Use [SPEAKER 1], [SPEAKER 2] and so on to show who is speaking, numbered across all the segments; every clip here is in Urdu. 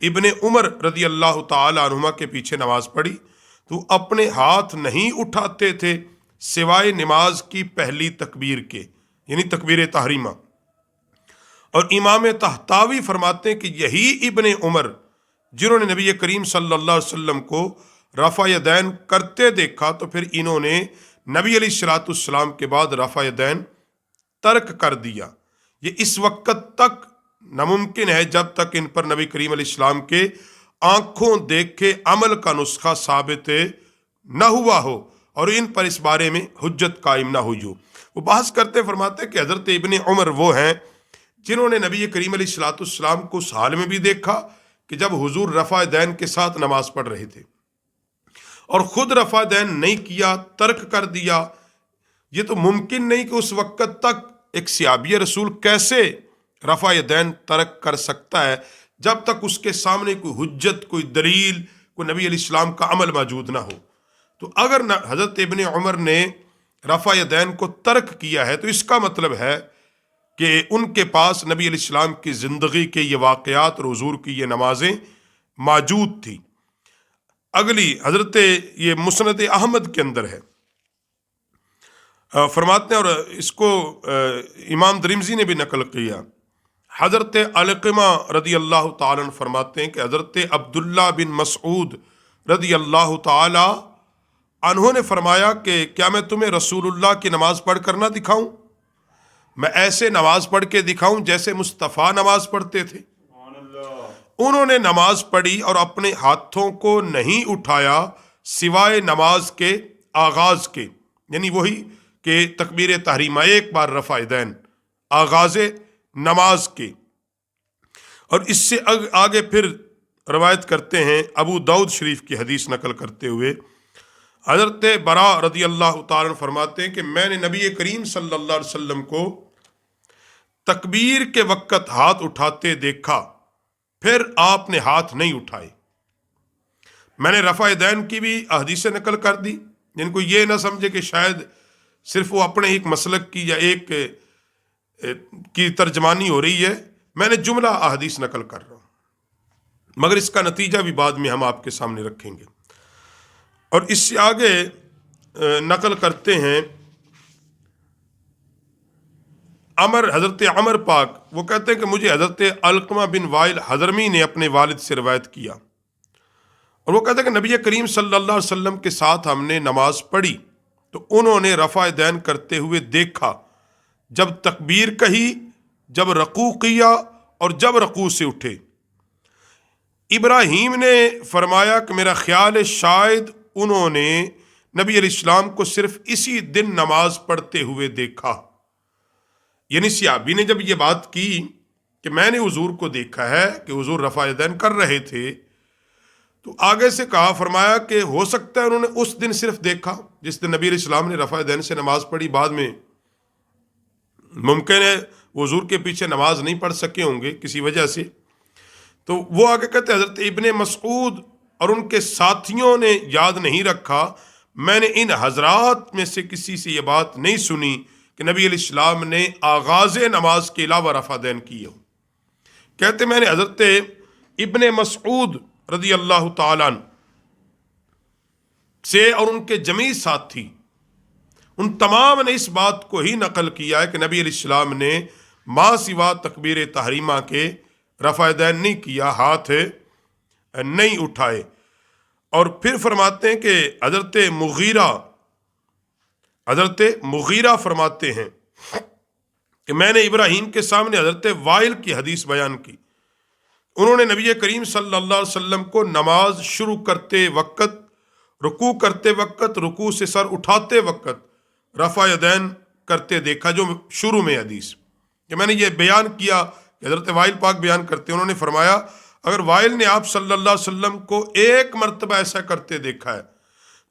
[SPEAKER 1] ابن عمر رضی اللہ تعالی عنہما کے پیچھے نماز پڑھی تو اپنے ہاتھ نہیں اٹھاتے تھے سوائے نماز کی پہلی تکبیر کے، یعنی تکبیر تحریمہ۔ اور امام طحطاوی فرماتے ہیں کہ یہی ابن عمر جنہوں نے نبی کریم صلی اللہ علیہ وسلم کو رفع یدین کرتے دیکھا تو پھر انہوں نے نبی علیہ الصلوۃ والسلام کے بعد رفع یدین ترک کر دیا۔ یہ اس وقت تک ناممکن ہے جب تک ان پر نبی کریم علیہ السلام کے آنکھوں دیکھے عمل کا نسخہ ثابت نہ ہوا ہو اور ان پر اس بارے میں حجت قائم نہ ہوئی ہو۔ وہ بحث کرتے فرماتے ہیں کہ حضرت ابن عمر وہ ہیں جنہوں نے نبی کریم علیہ الصلوۃ والسلام کو اس حال میں بھی دیکھا کہ جب حضور رفع دین کے ساتھ نماز پڑھ رہے تھے، اور خود رفع دین نہیں کیا، ترک کر دیا۔ یہ تو ممکن نہیں کہ اس وقت تک ایک صحابی رسول کیسے رفع دین ترک کر سکتا ہے جب تک اس کے سامنے کوئی حجت، کوئی دلیل، کوئی نبی علیہ السلام کا عمل موجود نہ ہو۔ تو اگر حضرت ابن عمر نے رفع دین کو ترک کیا ہے تو اس کا مطلب ہے کہ ان کے پاس نبی علیہ السلام کی زندگی کے یہ واقعات اور حضور کی یہ نمازیں موجود تھی۔ اگلی حضرت یہ مسند احمد کے اندر ہے، فرماتے ہیں، اور اس کو امام درمزی نے بھی نقل کیا، حضرت علقمہ رضی اللہ تعالیٰ عنہ فرماتے ہیں کہ حضرت عبداللہ بن مسعود رضی اللہ تعالیٰ عنہ نے فرمایا کہ کیا میں تمہیں رسول اللہ کی نماز پڑھ کر نہ دکھاؤں؟ میں ایسے نماز پڑھ کے دکھاؤں جیسے مصطفیٰ نماز پڑھتے تھے۔ انہوں نے نماز پڑھی اور اپنے ہاتھوں کو نہیں اٹھایا سوائے نماز کے آغاز کے، یعنی وہی کہ تکبیر تحریمہ ایک بار رفع دین آغاز نماز کے۔ اور اس سے آگے پھر روایت کرتے ہیں ابو داؤد شریف کی حدیث نقل کرتے ہوئے، حضرت برا رضی اللہ تعالیٰ عنہ فرماتے ہیں کہ میں نے نبی کریم صلی اللہ علیہ وسلم کو تکبیر کے وقت ہاتھ اٹھاتے دیکھا، پھر آپ نے ہاتھ نہیں اٹھائے۔ میں نے رفع دین کی بھی احادیث نقل کر دی، جن کو یہ نہ سمجھے کہ شاید صرف وہ اپنے ایک مسلک کی یا ایک کی ترجمانی ہو رہی ہے، میں نے جملہ احادیث نقل کر رہا ہوں، مگر اس کا نتیجہ بھی بعد میں ہم آپ کے سامنے رکھیں گے۔ اور اس سے آگے نقل کرتے ہیں حضرت عمر پاک، وہ کہتے ہیں کہ مجھے حضرت علقمہ بن وائل حضرمی نے اپنے والد سے روایت کیا، اور وہ کہتے ہیں کہ نبی کریم صلی اللہ علیہ وسلم کے ساتھ ہم نے نماز پڑھی تو انہوں نے رفع دین کرتے ہوئے دیکھا، جب تکبیر کہی، جب رکوع کیا اور جب رکوع سے اٹھے۔ ابراہیم نے فرمایا کہ میرا خیال ہے شاید انہوں نے نبی علیہ السلام کو صرف اسی دن نماز پڑھتے ہوئے دیکھا۔ یعنی صحابی نے جب یہ بات کی کہ میں نے حضور کو دیکھا ہے کہ حضور رفع دین کر رہے تھے، تو آگے سے کہا، فرمایا کہ ہو سکتا ہے انہوں نے اس دن صرف دیکھا جس دن نبی علیہ السلام نے رفع دین سے نماز پڑھی، بعد میں ممکن ہے حضور کے پیچھے نماز نہیں پڑھ سکے ہوں گے کسی وجہ سے۔ تو وہ آگے کہتے ہیں حضرت ابن مسعود اور ان کے ساتھیوں نے یاد نہیں رکھا، میں نے ان حضرات میں سے کسی سے یہ بات نہیں سنی کہ نبی علیہ السلام نے آغاز نماز کے علاوہ رفع دین کیے ہو۔ کہتے میں نے حضرت ابن مسعود رضی اللہ تعالیٰ عنہ سے اور ان کے جمیع ساتھی، ان تمام نے اس بات کو ہی نقل کیا ہے کہ نبی علیہ السلام نے ما سوا تکبیر تحریمہ کے رفع دین نہیں کیا، ہاتھ نہیں اٹھائے۔ اور پھر فرماتے ہیں کہ حضرت مغیرہ فرماتے ہیں کہ میں نے ابراہیم کے سامنے حضرت وائل کی حدیث بیان کی، انہوں نے نبی کریم صلی اللہ علیہ وسلم کو نماز شروع کرتے وقت، رکوع کرتے وقت، رکوع سے سر اٹھاتے وقت رفع یدین کرتے دیکھا، جو شروع میں حدیث کہ میں نے یہ بیان کیا کہ حضرت وائل پاک بیان کرتے، انہوں نے فرمایا اگر وائل نے آپ صلی اللہ علیہ وسلم کو ایک مرتبہ ایسا کرتے دیکھا ہے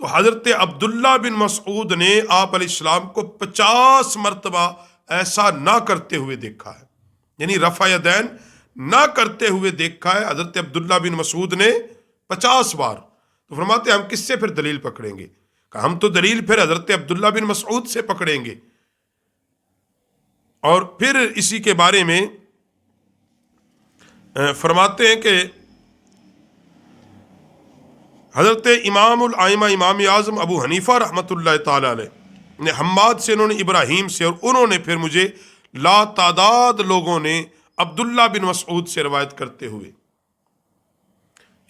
[SPEAKER 1] تو حضرت عبداللہ بن مسعود نے آپ علیہ السلام کو 50 مرتبہ ایسا نہ کرتے ہوئے دیکھا ہے، یعنی رفع یدین نہ کرتے ہوئے دیکھا ہے حضرت عبداللہ بن مسعود نے 50 بار۔ تو فرماتے ہیں ہم کس سے پھر دلیل پکڑیں گے؟ کہ ہم تو دلیل پھر حضرت عبداللہ بن مسعود سے پکڑیں گے۔ اور پھر اسی کے بارے میں فرماتے ہیں کہ حضرت امام الائمہ امام اعظم ابو حنیفہ رحمۃ اللہ تعالی علیہ نے حماد سے، انہوں نے ابراہیم سے، اور انہوں نے پھر مجھے لا تعداد لوگوں نے عبداللہ بن مسعود سے روایت کرتے ہوئے،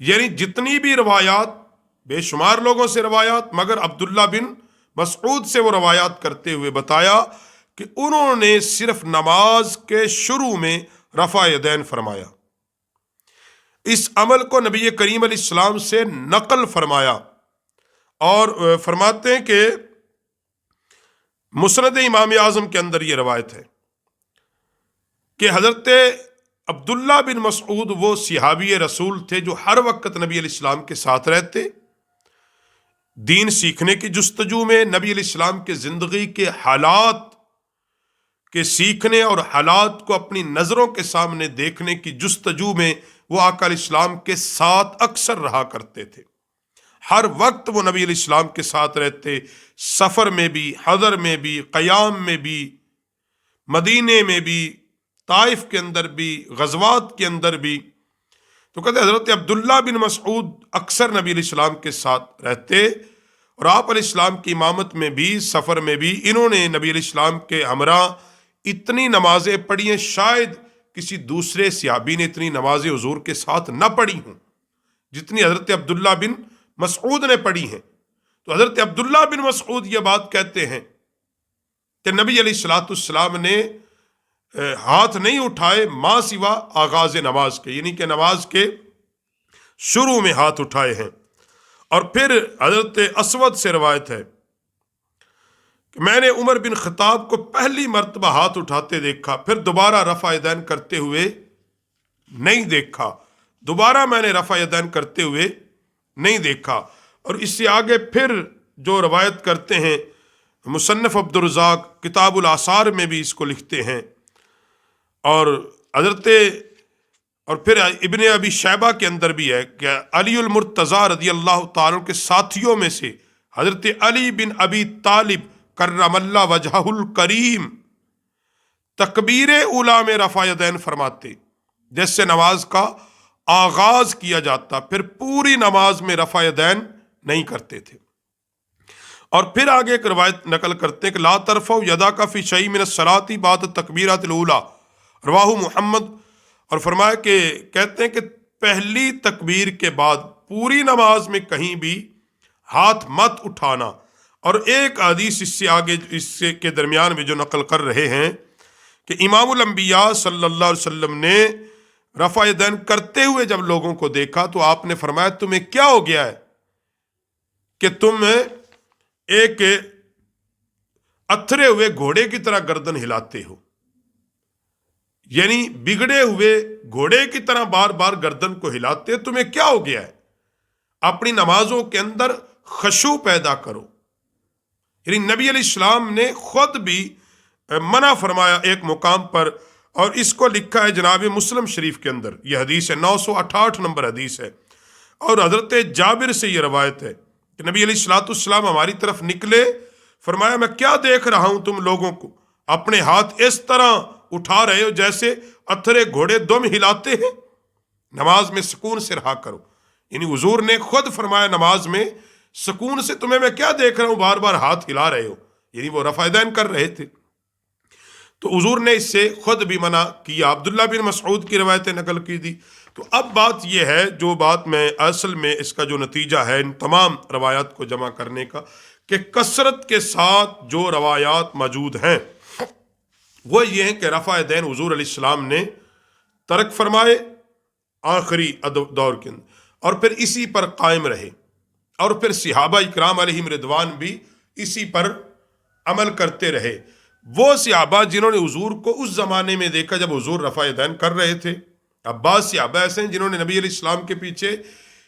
[SPEAKER 1] یعنی جتنی بھی روایات، بے شمار لوگوں سے روایات، مگر عبداللہ بن مسعود سے وہ روایات کرتے ہوئے بتایا کہ انہوں نے صرف نماز کے شروع میں رفع یدین فرمایا، اس عمل کو نبی کریم علیہ السلام سے نقل فرمایا، اور فرماتے ہیں کہ مسند امام اعظم کے اندر یہ روایت ہے کہ حضرت عبداللہ بن مسعود وہ صحابی رسول تھے جو ہر وقت نبی علیہ السلام کے ساتھ رہتے، دین سیکھنے کی جستجو میں، نبی علیہ السلام کے زندگی کے حالات کے سیکھنے اور حالات کو اپنی نظروں کے سامنے دیکھنے کی جستجو میں وہ آقا علیہ السلام کے ساتھ اکثر رہا کرتے تھے، ہر وقت وہ نبی علیہ السلام کے ساتھ رہتے، سفر میں بھی، حضر میں بھی، قیام میں بھی، مدینے میں بھی، طائف کے اندر بھی، غزوات کے اندر بھی۔ تو کہتے حضرت عبداللہ بن مسعود اکثر نبی علیہ السلام کے ساتھ رہتے، اور آپ علیہ السلام کی امامت میں بھی، سفر میں بھی، انہوں نے نبی علیہ السلام کے ہمراہ اتنی نمازیں پڑھی ہیں، شاید کسی دوسرے صحابی نے اتنی نمازیں حضور کے ساتھ نہ پڑھی ہوں جتنی حضرت عبداللہ بن مسعود نے پڑھی ہیں۔ تو حضرت عبداللہ بن مسعود یہ بات کہتے ہیں کہ نبی علیہ السلام نے ہاتھ نہیں اٹھائے ما سوا آغاز نماز کے، یعنی کہ نماز کے شروع میں ہاتھ اٹھائے ہیں۔ اور پھر حضرت اسود سے روایت ہے کہ میں نے عمر بن خطاب کو پہلی مرتبہ ہاتھ اٹھاتے دیکھا، پھر دوبارہ رفع یدین کرتے ہوئے نہیں دیکھا، دوبارہ میں نے رفع یدین کرتے ہوئے نہیں دیکھا۔ اور اس سے آگے پھر جو روایت کرتے ہیں مصنف عبدالرزاق کتاب الآثار میں بھی اس کو لکھتے ہیں، اور اور پھر ابن ابی شیبہ کے اندر بھی ہے کہ علی المرتضیٰ رضی اللہ تعالیٰ کے ساتھیوں میں سے حضرت علی بن ابی طالب کرم اللہ وجہہ الکریم تکبیر اولیٰ میں رفع یدین فرماتے، جیسے نماز کا آغاز کیا جاتا، پھر پوری نماز میں رفع یدین نہیں کرتے تھے۔ اور پھر آگے ایک روایت نقل کرتے ہیں کہ لا ترفعوا یداک فی شیء من الصلاۃ بعد التکبیرات الاولیٰ، رواہ محمد، اور فرمایا کہ کہتے ہیں کہ پہلی تکبیر کے بعد پوری نماز میں کہیں بھی ہاتھ مت اٹھانا۔ اور ایک حدیث اس سے آگے، اس سے کے درمیان میں جو نقل کر رہے ہیں کہ امام الانبیاء صلی اللہ علیہ وسلم نے رفع یدین کرتے ہوئے جب لوگوں کو دیکھا تو آپ نے فرمایا تمہیں کیا ہو گیا ہے کہ تم ایک اتھرے ہوئے گھوڑے کی طرح گردن ہلاتے ہو، یعنی بگڑے ہوئے گھوڑے کی طرح بار بار گردن کو ہلاتے، تمہیں کیا ہو گیا ہے؟ اپنی نمازوں کے اندر خشوع پیدا کرو۔ یعنی نبی علیہ السلام نے خود بھی منع فرمایا ایک مقام پر، اور اس کو لکھا ہے جناب مسلم شریف کے اندر، یہ حدیث ہے 968 نمبر حدیث ہے، اور حضرت جابر سے یہ روایت ہے کہ نبی علیہ السلام ہماری طرف نکلے، فرمایا میں کیا دیکھ رہا ہوں تم لوگوں کو اپنے ہاتھ اس طرح اٹھا رہے ہو جیسے اتھرے گھوڑے دم ہلاتے ہیں، نماز میں سکون سے رہا کرو۔ یعنی حضور نے خود فرمایا نماز میں سکون سے، تمہیں میں کیا دیکھ رہا ہوں بار بار ہاتھ ہلا رہے ہو، یعنی وہ رفع یدین کر رہے تھے۔ تو حضور نے اس سے خود بھی منع کیا، عبداللہ بن مسعود کی روایتیں نقل کی دی۔ تو اب بات یہ ہے، جو بات میں اصل میں اس کا جو نتیجہ ہے ان تمام روایات کو جمع کرنے کا، کہ کثرت کے ساتھ جو روایات موجود ہیں وہ یہ ہیں کہ رفع یدین حضور علیہ السلام نے ترک فرمائے آخری دور کے اندر، اور پھر اسی پر قائم رہے، اور پھر صحابہ اکرام علیہم رضوان بھی اسی پر عمل کرتے رہے۔ وہ صحابہ جنہوں نے حضور کو اس زمانے میں دیکھا جب حضور رفع یدین کر رہے تھے، اب بعض صحابہ ایسے ہیں جنہوں نے نبی علیہ السلام کے پیچھے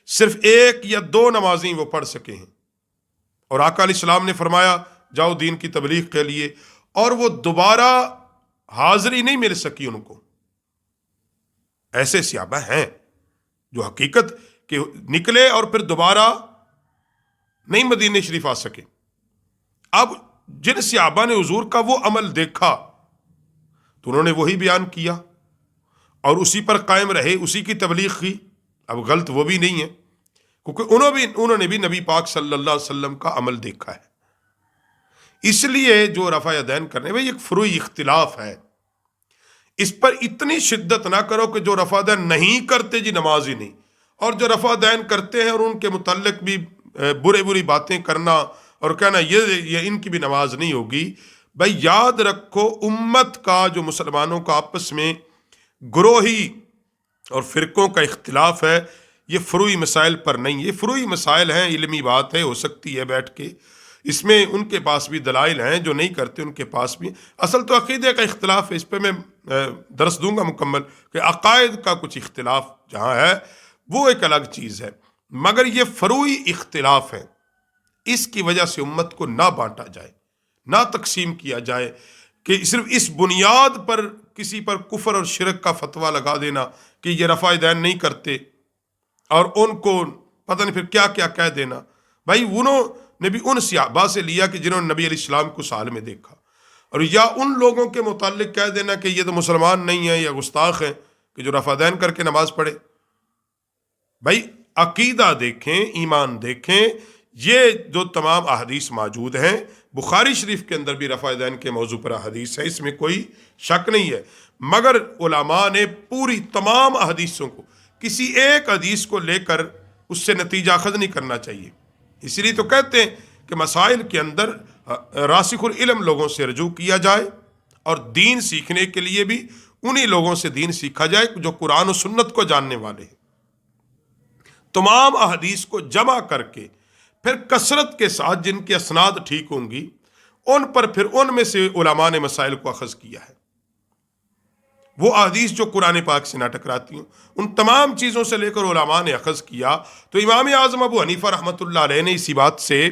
[SPEAKER 1] صرف 1 یا 2 نمازیں وہ پڑھ سکے ہیں، اور آقا علیہ السلام نے فرمایا جاؤ دین کی تبلیغ کے لیے، اور وہ دوبارہ حاضری نہیں مل سکی ان کو۔ ایسے صحابہ ہیں جو حقیقت کہ نکلے اور پھر دوبارہ نہیں مدینہ شریف آ سکے۔ اب جن صحابہ نے حضور کا وہ عمل دیکھا تو انہوں نے وہی بیان کیا اور اسی پر قائم رہے، اسی کی تبلیغ کی۔ اب غلط وہ بھی نہیں ہے، کیونکہ انہوں نے بھی نبی پاک صلی اللہ علیہ وسلم کا عمل دیکھا ہے. اس لیے جو رفع یدین کرنے میں ایک فروعی اختلاف ہے، اس پر اتنی شدت نہ کرو کہ جو رفع دین نہیں کرتے جی نماز ہی نہیں، اور جو رفع دین کرتے ہیں اور ان کے متعلق بھی بری باتیں کرنا اور کہنا یہ ان کی بھی نماز نہیں ہوگی. بھائی یاد رکھو، امت کا جو مسلمانوں کا آپس میں گروہی اور فرقوں کا اختلاف ہے، یہ فروعی مسائل پر نہیں. یہ فروعی مسائل ہیں، علمی بات ہے، ہو سکتی ہے بیٹھ کے اس میں ان کے پاس بھی دلائل ہیں، جو نہیں کرتے ان کے پاس بھی. اصل تو عقیدے کا اختلاف ہے، اس پہ میں درس دوں گا مکمل، کہ عقائد کا کچھ اختلاف جہاں ہے وہ ایک الگ چیز ہے. مگر یہ فروعی اختلاف ہے، اس کی وجہ سے امت کو نہ بانٹا جائے، نہ تقسیم کیا جائے کہ صرف اس بنیاد پر کسی پر کفر اور شرک کا فتویٰ لگا دینا کہ یہ رفع دین نہیں کرتے اور ان کو پتہ نہیں پھر کیا کیا کہہ دینا. بھائی انہوں نے بھی ان صحابہ سے لیا کہ جنہوں نے نبی علیہ السلام کو سال میں دیکھا، اور یا ان لوگوں کے متعلق کہہ دینا کہ یہ تو مسلمان نہیں ہیں یا گستاخ ہیں کہ جو رفع دین کر کے نماز پڑھے. بھائی عقیدہ دیکھیں، ایمان دیکھیں، یہ جو تمام احادیث موجود ہیں، بخاری شریف کے اندر بھی رفع دین کے موضوع پر احادیث ہے، اس میں کوئی شک نہیں ہے. مگر علماء نے پوری تمام احادیثوں کو، کسی ایک حدیث کو لے کر اس سے نتیجہ اخذ نہیں کرنا چاہیے. اسی لیے تو کہتے ہیں کہ مسائل کے اندر راسخ العلم لوگوں سے رجوع کیا جائے، اور دین سیکھنے کے لیے بھی انہی لوگوں سے دین سیکھا جائے جو قرآن و سنت کو جاننے والے ہیں. تمام احادیث کو جمع کر کے پھر کثرت کے ساتھ جن کے اسناد ٹھیک ہوں گی ان پر پھر ان میں سے علماء نے مسائل کو اخذ کیا ہے. وہ احادیث جو قرآن پاک سے نہ ٹکراتی ہوں، ان تمام چیزوں سے لے کر علماء نے اخذ کیا. تو امام اعظم ابو حنیفہ رحمۃ اللہ علیہ نے اسی بات سے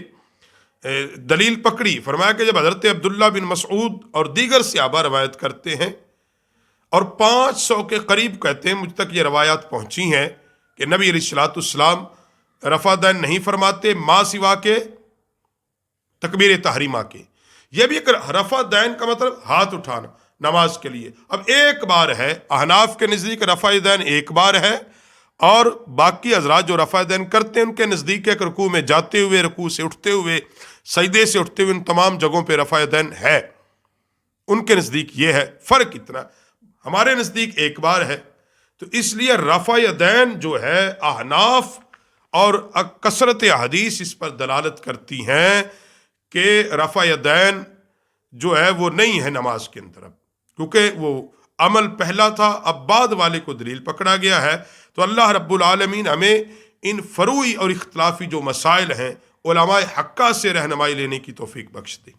[SPEAKER 1] دلیل پکڑی. فرمایا کہ جب حضرت عبداللہ بن مسعود اور دیگر صحابہ روایت کرتے ہیں، اور 500 کے قریب کہتے ہیں، مجھ تک یہ روایات پہنچی ہیں کہ نبی علیہ الصلوۃ والسلام رفع دین نہیں فرماتے ما سوا کے تکبیر تحریمہ کے. یہ بھی ایک رفع دین کا مطلب ہاتھ اٹھانا نماز کے لیے. اب ایک بار ہے، احناف کے نزدیک رفع دین ایک بار ہے، اور باقی حضرات جو رفع دین کرتے ہیں ان کے نزدیک ایک رکوع میں جاتے ہوئے، رکوع سے اٹھتے ہوئے، سجدے سے اٹھتے ہوئے، ان تمام جگہوں پہ رفع دین ہے. ان کے نزدیک یہ ہے فرق اتنا، ہمارے نزدیک ایک بار ہے. تو اس لیے رفع دین جو ہے احناف اور کثرت حدیث اس پر دلالت کرتی ہیں کہ رفع دین جو ہے وہ نہیں ہے نماز کے اندر، اب کیونکہ وہ عمل پہلا تھا، اب بعد والے کو دلیل پکڑا گیا ہے. تو اللہ رب العالمین ہمیں ان فروعی اور اختلافی جو مسائل ہیں علماء حقہ سے رہنمائی لینے کی توفیق بخش دے.